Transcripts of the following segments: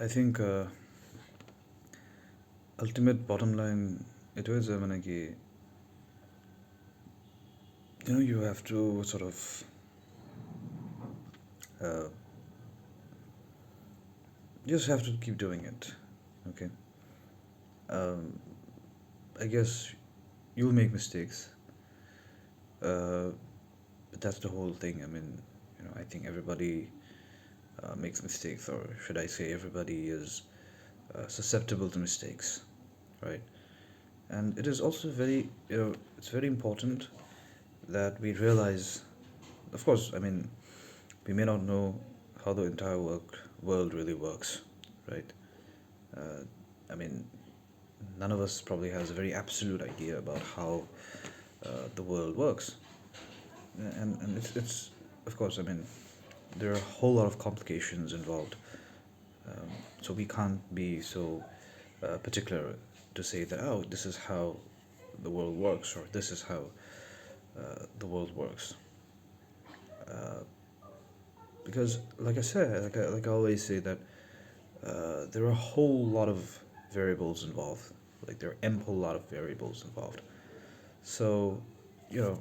I think ultimate bottom line itu aja mana ki you have to sort of uh, you just have to keep doing it. Okay. Um, I guess you'll make mistakes. Uh, but that's the whole thing. I mean, I think everybody makes mistakes, or should I say, everybody is susceptible to mistakes, right? And it is also it's very important that we realize, of course, I mean, we may not know how the entire world really works, right? Uh, I mean, none of us probably has a very absolute idea about how the world works, and it's of course, I mean, there are a whole lot of complications involved, um, so we can't be so particular to say that, oh, this is how the world works, or this is how the world works. Uh, because, like I said, like I always say that there are a whole lot of variables involved. Like there are ample lot of variables involved. So, you know,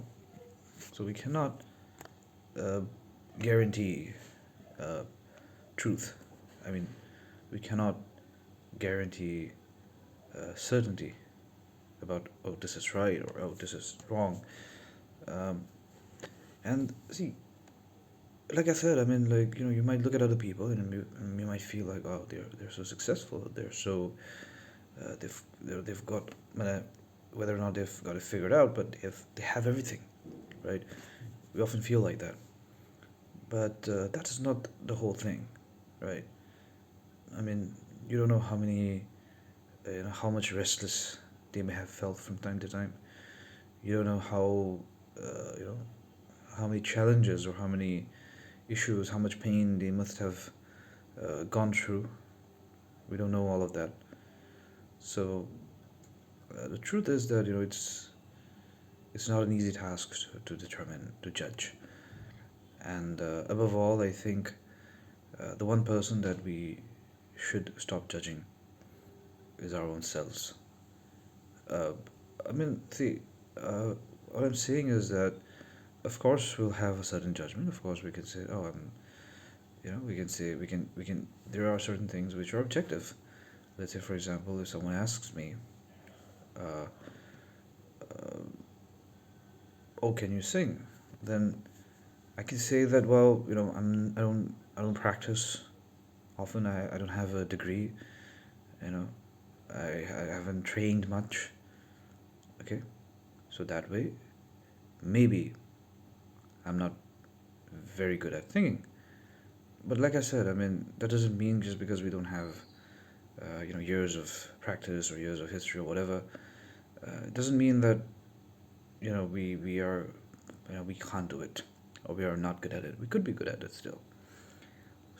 so we cannot uh, guarantee uh, truth. I mean, we cannot guarantee certainty about, oh, this is right, or oh, this is wrong. Um, and see, like I said, I mean, like, you might look at other people, and you might feel like, oh, they're so successful, they're so they've got whether or not they've got it figured out, but they have everything, right? We often feel like that, but that is not the whole thing, right? I mean, you don't know how many, how much restless they may have felt from time to time. You don't know uh, you know, how many challenges or how many issues, how much pain they must have gone through. We don't know all of that. So the truth is that it's not an easy task to determine, to judge. And above all, I think the one person that we should stop judging is our own selves. Uh, I mean, see, uh, what I'm saying is that, of course, we'll have a certain judgment. Of course, we can say, oh, we can say, we can. There are certain things which are objective. Let's say, for example, if someone asks me, uh, uh, "Oh, can you sing?" Then I can say that, well, I don't practice often. I don't have a degree. You know, I haven't trained much. Okay, so that way, maybe I'm not very good at singing. But like I said, I mean, that doesn't mean just because we don't have, years of practice or years of history or whatever, it doesn't mean that, we are, we can't do it, or we are not good at it. We could be good at it still.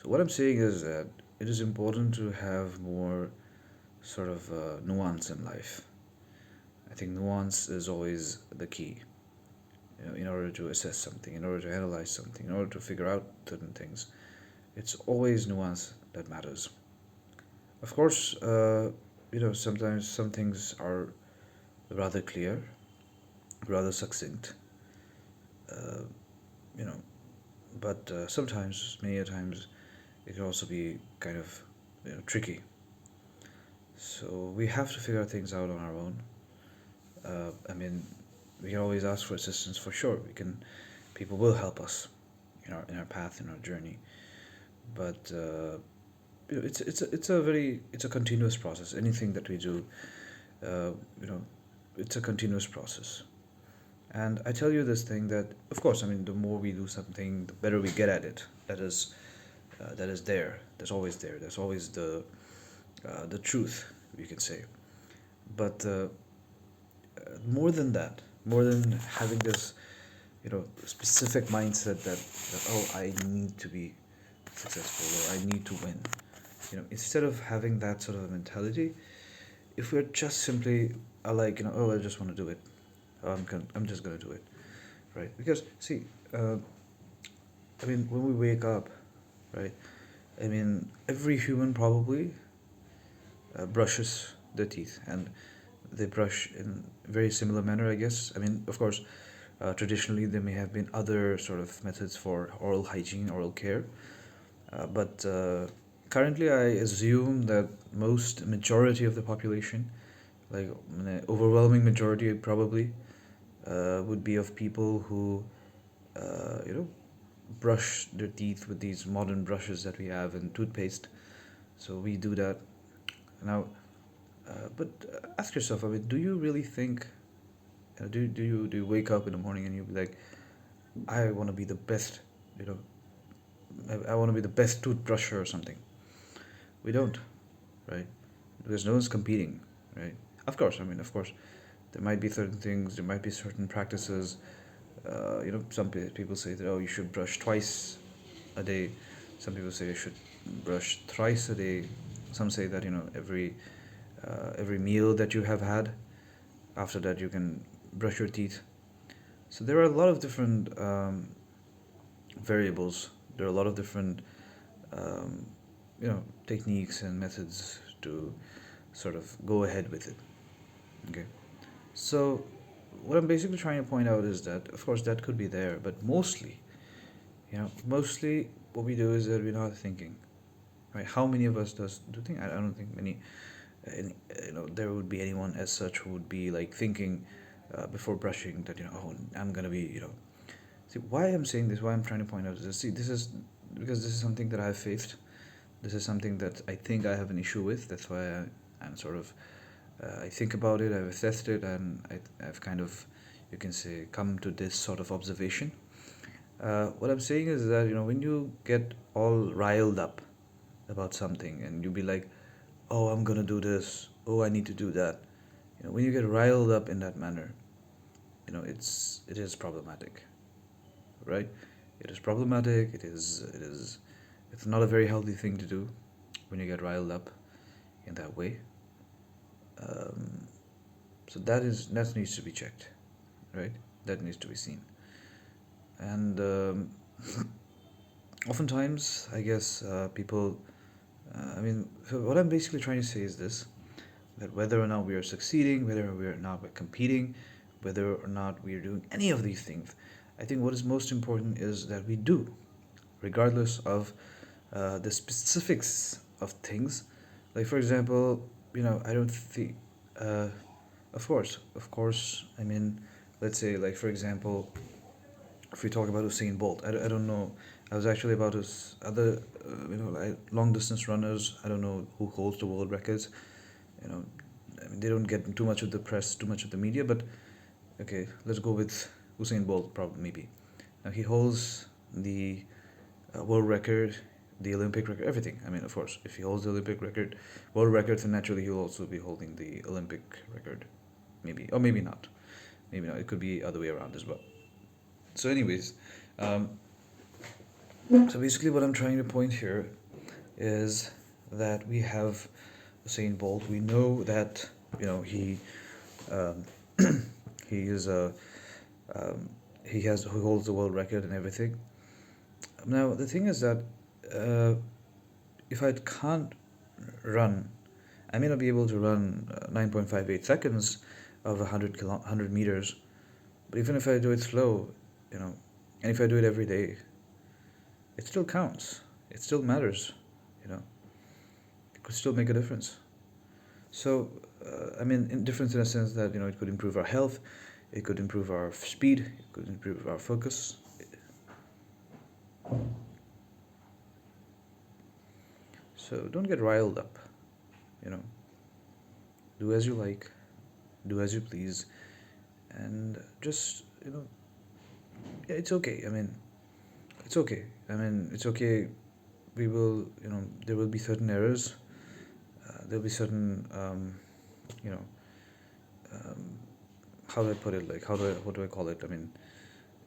So what I'm saying is that it is important to have more sort of nuance in life. I think nuance is always the key, in order to assess something, in order to analyze something, in order to figure out certain things. It's always nuance that matters. Of course, sometimes some things are rather clear, rather succinct, uh, you know, but sometimes, many a times, it can also be kind of, tricky. So we have to figure things out on our own. I mean, we can always ask for assistance for sure. People will help us in our path, in our journey. But it's a continuous process. Anything that we do, uh, you know, it's a continuous process. And I tell you this thing that, of course, I mean, the more we do something, the better we get at it. That is there. That's always there. That's always the truth, you can say. But more than that, more than having this, specific mindset that, oh, I need to be successful, or I need to win. Instead of having that sort of mentality, if we're just simply like, oh, I just want to do it. I'm just gonna do it, right? Because see, I mean, when we wake up, right? I mean, every human probably brushes their teeth, and they brush in very similar manner, I guess. I mean, of course, traditionally there may have been other sort of methods for oral hygiene, oral care, but currently I assume that most majority of the population, like an overwhelming majority probably, would be of people who, you know, brush their teeth with these modern brushes that we have and toothpaste. So we do that now. But ask yourself, I mean, do you really think? Do you wake up in the morning and you be like, I want to be the best, you know, I want to be the best toothbrusher or something? We don't, right? Because no one's competing, right? Of course, I mean, of course, there might be certain things, there might be certain practices. Some people say that, oh, you should brush twice a day. Some people say you should brush thrice a day. Some say that, every meal that you have had, after that you can brush your teeth. So there are a lot of different variables. There are a lot of different um, techniques and methods to sort of go ahead with it. Okay. So what I'm basically trying to point out is that, of course, that could be there, but mostly what we do is that we're not thinking, right? How many of us do think? I don't think many. There would be anyone as such who would be like thinking before brushing that, oh, I'm gonna be, See, why I'm saying this, why I'm trying to point out is this. See, this is because this is something that I've faced. This is something that I think I have an issue with. That's why I'm sort of I think about it, I've assessed it, and I've kind of, you can say, come to this sort of observation. What I'm saying is that, when you get all riled up about something and you be like, oh, I'm gonna do this, oh, I need to do that. When you get riled up in that manner, it is problematic, right? It is problematic. It's not a very healthy thing to do when you get riled up in that way. Um, so that needs to be checked, right? That needs to be seen. And oftentimes, I guess people. I mean, so what I'm basically trying to say is this: that whether or not we are succeeding, whether or not we're competing, whether or not we are doing any of these things, I think what is most important is that we do, regardless of the specifics of things. Like, for example, I don't think, uh, of course, I mean, let's say, like, for example, if we talk about Usain Bolt, I don't know. I was actually about his other, like long distance runners. I don't know who holds the world records. You know, I mean, they don't get too much of the press, too much of the media, but okay, let's go with Usain Bolt, probably, maybe. Now, he holds the world record, the Olympic record, everything. I mean, of course, if he holds the Olympic record, world record, then naturally he'll also be holding the Olympic record, maybe, or maybe not. Maybe not. It could be other way around as well. So, anyways, um, so basically, what I'm trying to point here is that we have Usain Bolt. We know that he um, he is a he holds the world record and everything. Now the thing is that uh, if I can't run, I may not be able to run 9.58 seconds of 100 meters, but even if I do it slow, and if I do it every day, it still counts. It still matters, you know. It could still make a difference. So, I mean, difference in a sense that it could improve our health, it could improve our speed, it could improve our focus. So don't get riled up, you know. Do as you like, do as you please, and just yeah, it's okay. I mean, it's okay. I mean, it's okay. We will, there will be certain errors. There'll be certain, you know, um, how do I put it? Like, what do I call it? I mean,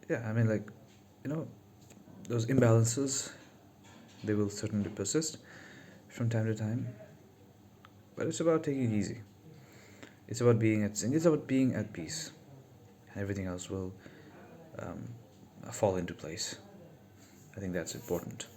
yeah, I mean, like, you know, those imbalances, they will certainly persist from time to time. But it's about taking it easy. It's about being it's about being at peace, and everything else will um, fall into place. I think that's important.